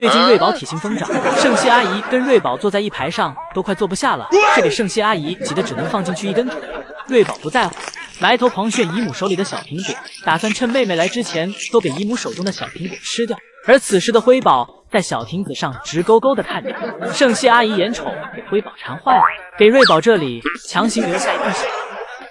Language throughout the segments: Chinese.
最近瑞宝体型疯长，圣希阿姨跟瑞宝坐在一排上都快坐不下了，这给圣希阿姨急得只能放进去一根腿。瑞宝不在乎，埋头狂炫姨母手里的小苹果，打算趁妹妹来之前都给姨母手中的小苹果吃掉。而此时的辉宝在小亭子上直勾勾地看着，圣希阿姨眼瞅给辉宝馋坏了，给瑞宝这里强行留下一块小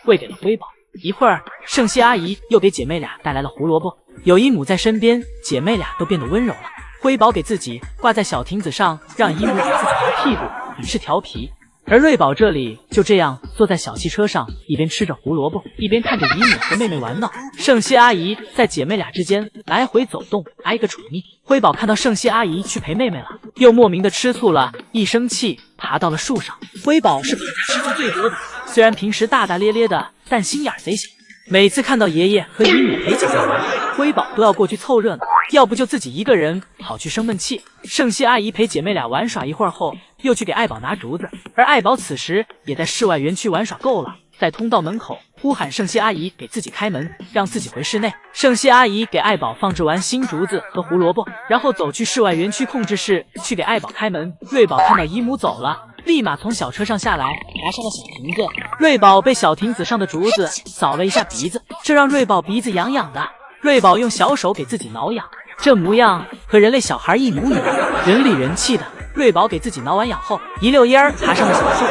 喂给了辉宝。一会儿，圣希阿姨又给姐妹俩带来了胡萝卜，有姨母在身边，姐妹俩都变得温柔了。辉宝给自己挂在小亭子上，让姨母给自己摇屁股，很是调皮。而瑞宝这里就这样坐在小汽车上，一边吃着胡萝卜，一边看着姨母和妹妹玩闹。圣希阿姨在姐妹俩之间来回走动，挨个宠溺。辉宝看到圣希阿姨去陪妹妹了，又莫名的吃醋了，一生气爬到了树上。辉宝是爬家吃醋最多的，虽然平时大大咧咧的，但心眼贼小。每次看到爷爷和姨母陪姐姐玩，辉宝都要过去凑热闹，要不就自己一个人跑去生闷气。圣希阿姨陪姐妹俩玩耍一会儿后，又去给爱宝拿竹子，而爱宝此时也在室外园区玩耍够了，在通道门口呼喊圣希阿姨给自己开门，让自己回室内。圣希阿姨给爱宝放置完新竹子和胡萝卜，然后走去室外园区控制室去给爱宝开门。瑞宝看到姨母走了，立马从小车上下来，爬上了小亭子。瑞宝被小亭子上的竹子扫了一下鼻子，这让瑞宝鼻子痒痒的。瑞宝用小手给自己挠痒，这模样和人类小孩一模一样，人里人气的。瑞宝给自己挠完痒后，一溜烟爬上了小树，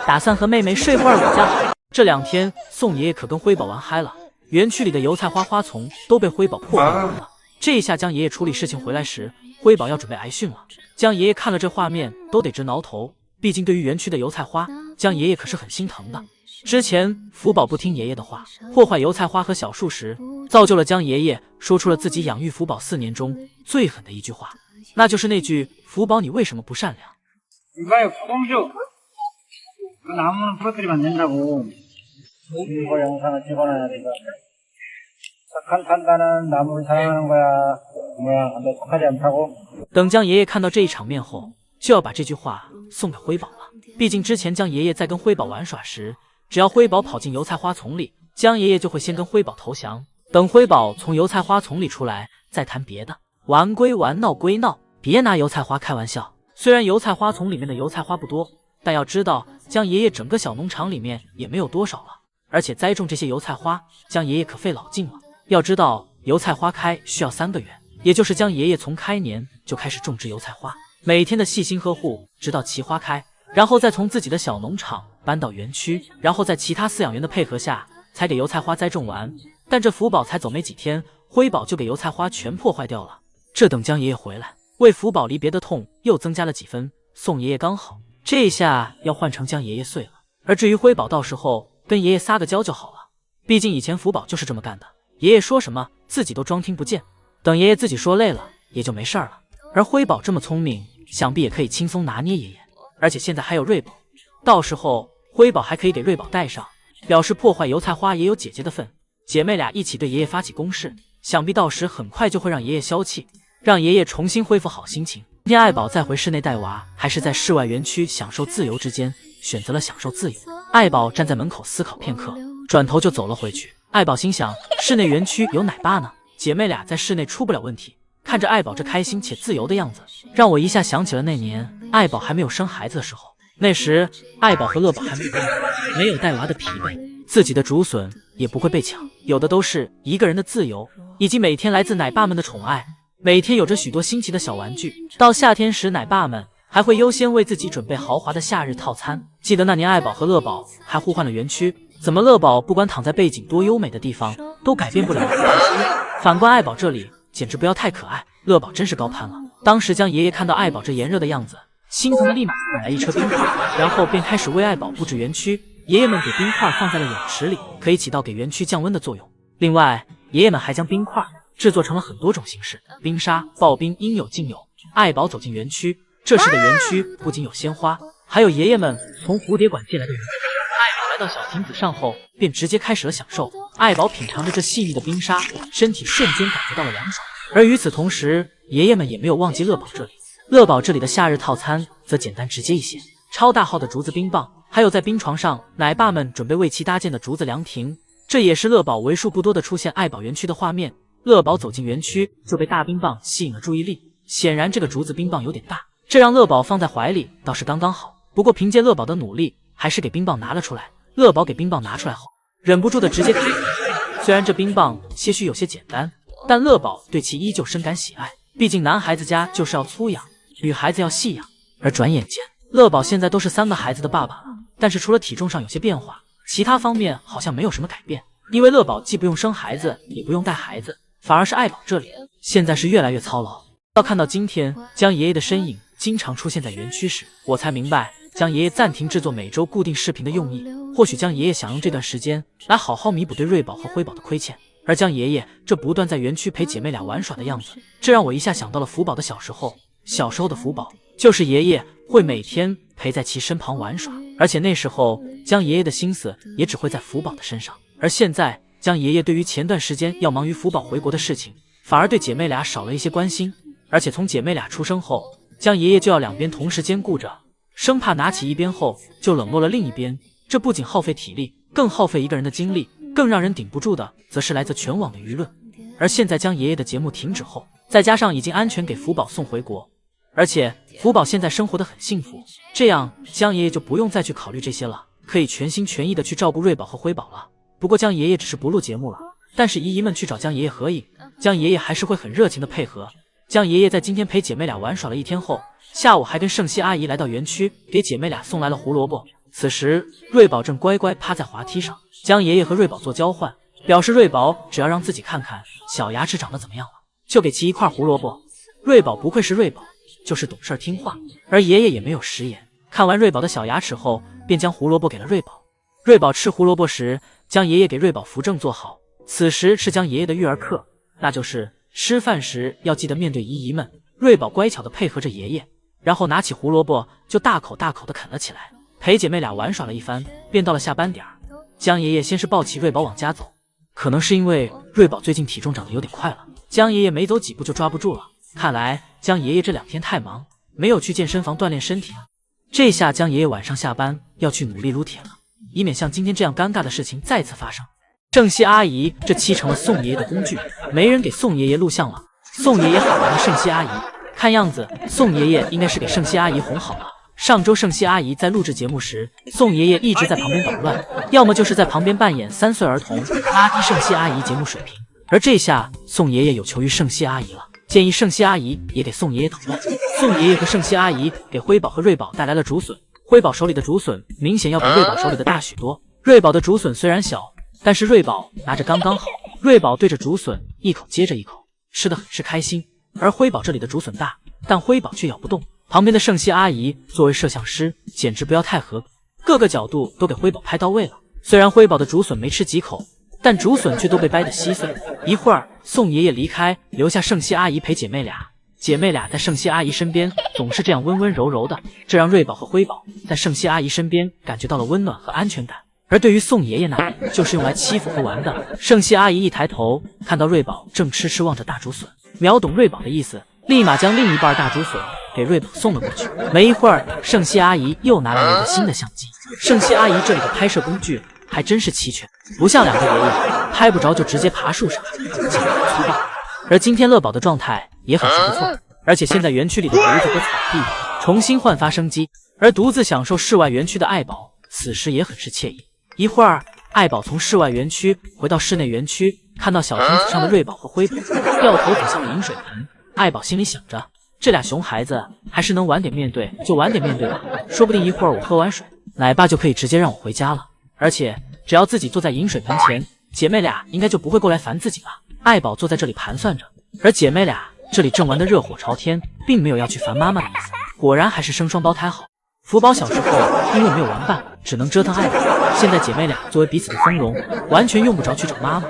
打算和妹妹睡会儿午觉。这2天，宋爷爷可跟辉宝玩嗨了，园区里的油菜花花丛都被辉宝破坏完了。这一下江爷爷处理事情回来时，辉宝要准备挨训了。江爷爷看了这画面都得直挠头，毕竟对于园区的油菜花，江爷爷可是很心疼的。之前福宝不听爷爷的话，破坏油菜花和小树时，造就了江爷爷说出了自己养育福宝4年中最狠的一句话，那就是那句福宝你为什么不善良。 이봐요, 공주. 그 나무는 부러뜨리면 안 된다고. 이거 영상을 찍어놔야 돼서. 착한 판단은 나무를 사랑하는 거야. 뭐야, 너 착하지 않다고? 等江爷爷看到这一场面后，就要把这句话送给辉宝了。毕竟之前江爷爷在跟辉宝玩耍时，只要辉宝跑进油菜花丛里，江爷爷就会先跟辉宝投降。等辉宝从油菜花丛里出来，再谈别的。玩归玩，闹归闹，别拿油菜花开玩笑。虽然油菜花丛里面的油菜花不多，但要知道江爷爷整个小农场里面也没有多少了，而且栽种这些油菜花，江爷爷可费老劲了。要知道油菜花开需要3个月，也就是江爷爷从开年就开始种植油菜花，每天的细心呵护，直到其花开，然后再从自己的小农场搬到园区，然后在其他饲养员的配合下，才给油菜花栽种完。但这福宝才走没几天，辉宝就给油菜花全破坏掉了。这等江爷爷回来，为福宝离别的痛又增加了几分。宋爷爷刚好，这下要换成江爷爷碎了。而至于辉宝，到时候跟爷爷撒个娇就好了，毕竟以前福宝就是这么干的，爷爷说什么自己都装听不见，等爷爷自己说累了也就没事了。而辉宝这么聪明，想必也可以轻松拿捏爷爷，而且现在还有瑞宝，到时候辉宝还可以给瑞宝带上，表示破坏油菜花也有姐姐的份。姐妹俩一起对爷爷发起攻势，想必到时很快就会让爷爷消气，让爷爷重新恢复好心情。今天爱宝在回室内带娃，还是在室外园区享受自由之间，选择了享受自由。爱宝站在门口思考片刻，转头就走了回去。爱宝心想，室内园区有奶爸呢，姐妹俩在室内出不了问题。看着爱宝这开心且自由的样子，让我一下想起了那年爱宝还没有生孩子的时候。那时爱宝和乐宝还没有没有带娃的疲惫，自己的竹笋也不会被抢，有的都是一个人的自由，以及每天来自奶爸们的宠爱。每天有着许多新奇的小玩具，到夏天时奶爸们还会优先为自己准备豪华的夏日套餐。记得那年爱宝和乐宝还互换了园区，怎么乐宝不管躺在背景多优美的地方都改变不了反观爱宝这里简直不要太可爱，乐宝真是高攀了。当时江爷爷看到爱宝这炎热的样子，心疼的立马买来一车冰块，然后便开始为爱宝布置园区。爷爷们给冰块放在了泳池里，可以起到给园区降温的作用。另外爷爷们还将冰块制作成了很多种形式，冰沙、刨冰应有尽有。爱宝走进园区，这时的园区不仅有鲜花，还有爷爷们从蝴蝶馆借来的园区。爱宝来到小亭子上后，便直接开始了享受。爱宝品尝着这细腻的冰沙，身体瞬间感觉到了凉爽。而与此同时，爷爷们也没有忘记乐宝这里。乐宝这里的夏日套餐则简单直接一些，超大号的竹子冰棒，还有在冰床上奶爸们准备为其搭建的竹子凉亭。这也是乐宝为数不多的出现爱宝园区的画面。乐宝走进园区就被大冰棒吸引了注意力，显然这个竹子冰棒有点大，这让乐宝放在怀里倒是刚刚好。不过凭借乐宝的努力，还是给冰棒拿了出来。乐宝给冰棒拿出来后，忍不住的直接开口。虽然这冰棒些许有些简单，但乐宝对其依旧深感喜爱。毕竟男孩子家就是要粗养，女孩子要细养。而转眼间，乐宝现在都是3个孩子的爸爸了，但是除了体重上有些变化，其他方面好像没有什么改变。因为乐宝既不用生孩子，也不用带孩子，反而是爱宝这里现在是越来越操劳。到看到今天江爷爷的身影经常出现在园区时，我才明白江爷爷暂停制作每周固定视频的用意。或许江爷爷想用这段时间来好好弥补对瑞宝和辉宝的亏欠。而江爷爷这不断在园区陪姐妹俩玩耍的样子，这让我一下想到了福宝的小时候。小时候的福宝就是爷爷会每天陪在其身旁玩耍，而且那时候江爷爷的心思也只会在福宝的身上。而现在江爷爷对于前段时间要忙于福宝回国的事情，反而对姐妹俩少了一些关心。而且从姐妹俩出生后，江爷爷就要两边同时兼顾着，生怕拿起一边后就冷落了另一边，这不仅耗费体力，更耗费一个人的精力。更让人顶不住的则是来自全网的舆论。而现在江爷爷的节目停止后，再加上已经安全给福宝送回国，而且福宝现在生活得很幸福，这样江爷爷就不用再去考虑这些了，可以全心全意的去照顾瑞宝和辉宝了。不过江爷爷只是不录节目了，但是姨姨们去找江爷爷合影，江爷爷还是会很热情的配合。江爷爷在今天陪姐妹俩玩耍了一天后，下午还跟圣熙阿姨来到园区，给姐妹俩送来了胡萝卜。此时瑞宝正乖乖趴在滑梯上，江爷爷和瑞宝做交换，表示瑞宝只要让自己看看小牙齿长得怎么样了，就给其一块胡萝卜。瑞宝不愧是瑞宝，就是懂事听话，而爷爷也没有食言，看完瑞宝的小牙齿后，便将胡萝卜给了瑞宝。瑞宝吃胡萝卜时，江爷爷给瑞宝扶正坐好。此时是江爷爷的育儿课，那就是吃饭时要记得面对姨姨们。瑞宝乖巧地配合着爷爷，然后拿起胡萝卜就大口大口地啃了起来。陪姐妹俩玩耍了一番，便到了下班点儿。江爷爷先是抱起瑞宝往家走，可能是因为瑞宝最近体重长得有点快了，江爷爷没走几步就抓不住了。看来江爷爷这2天太忙，没有去健身房锻炼身体了。这下江爷爷晚上下班要去努力撸铁了，以免像今天这样尴尬的事情再次发生。圣熙阿姨这期成了宋爷爷的工具，没人给宋爷爷录像了。宋爷爷喊来了圣熙阿姨，看样子宋爷爷应该是给圣熙阿姨哄好了。上周圣熙阿姨在录制节目时，宋爷爷一直在旁边捣乱，要么就是在旁边扮演3岁儿童，拉低圣熙阿姨节目水平。而这下宋爷爷有求于圣熙阿姨了，建议圣熙阿姨也给宋爷爷捣乱。宋爷爷和圣熙阿姨给辉宝和瑞宝带来了竹笋，辉宝手里的竹笋明显要比瑞宝手里的大许多。瑞宝的竹笋虽然小，但是瑞宝拿着刚刚好。瑞宝对着竹笋一口接着一口，吃得很是开心。而辉宝这里的竹笋大，但辉宝却咬不动。旁边的圣熙阿姨作为摄像师，简直不要太合格，各个角度都给辉宝拍到位了。虽然辉宝的竹笋没吃几口，但竹笋却都被掰得稀碎。一会儿，宋爷爷离开，留下圣熙阿姨陪姐妹俩。姐妹俩在圣熙阿姨身边总是这样温温柔柔的，这让瑞宝和辉宝在圣熙阿姨身边感觉到了温暖和安全感。而对于宋爷爷那里，就是用来欺负和玩的。圣熙阿姨一抬头，看到瑞宝正痴痴望着大竹笋，秒懂瑞宝的意思，立马将另一半大竹笋给瑞宝送了过去。没一会儿，圣熙阿姨又拿来了一个新的相机。圣熙阿姨这里的拍摄工具还真是齐全，不像2个爷爷，拍不着就直接爬树上，简直粗暴。而今天乐宝的状态也很是不错，而且现在园区里的竹子和草地重新焕发生机，而独自享受室外园区的爱宝此时也很是惬意。一会儿，爱宝从室外园区回到室内园区，看到小亭子上的瑞宝和辉宝，掉头走向了饮水盆。爱宝心里想着，这俩熊孩子还是能晚点面对就晚点面对吧，说不定一会儿我喝完水，奶爸就可以直接让我回家了。而且只要自己坐在饮水盆前，姐妹俩应该就不会过来烦自己了。爱宝坐在这里盘算着，而姐妹俩这里正玩得热火朝天，并没有要去烦妈妈的意思。果然还是生双胞胎好。福宝小时候因为没有玩伴，只能折腾爱宝，现在姐妹俩作为彼此的丰容，完全用不着去找妈妈。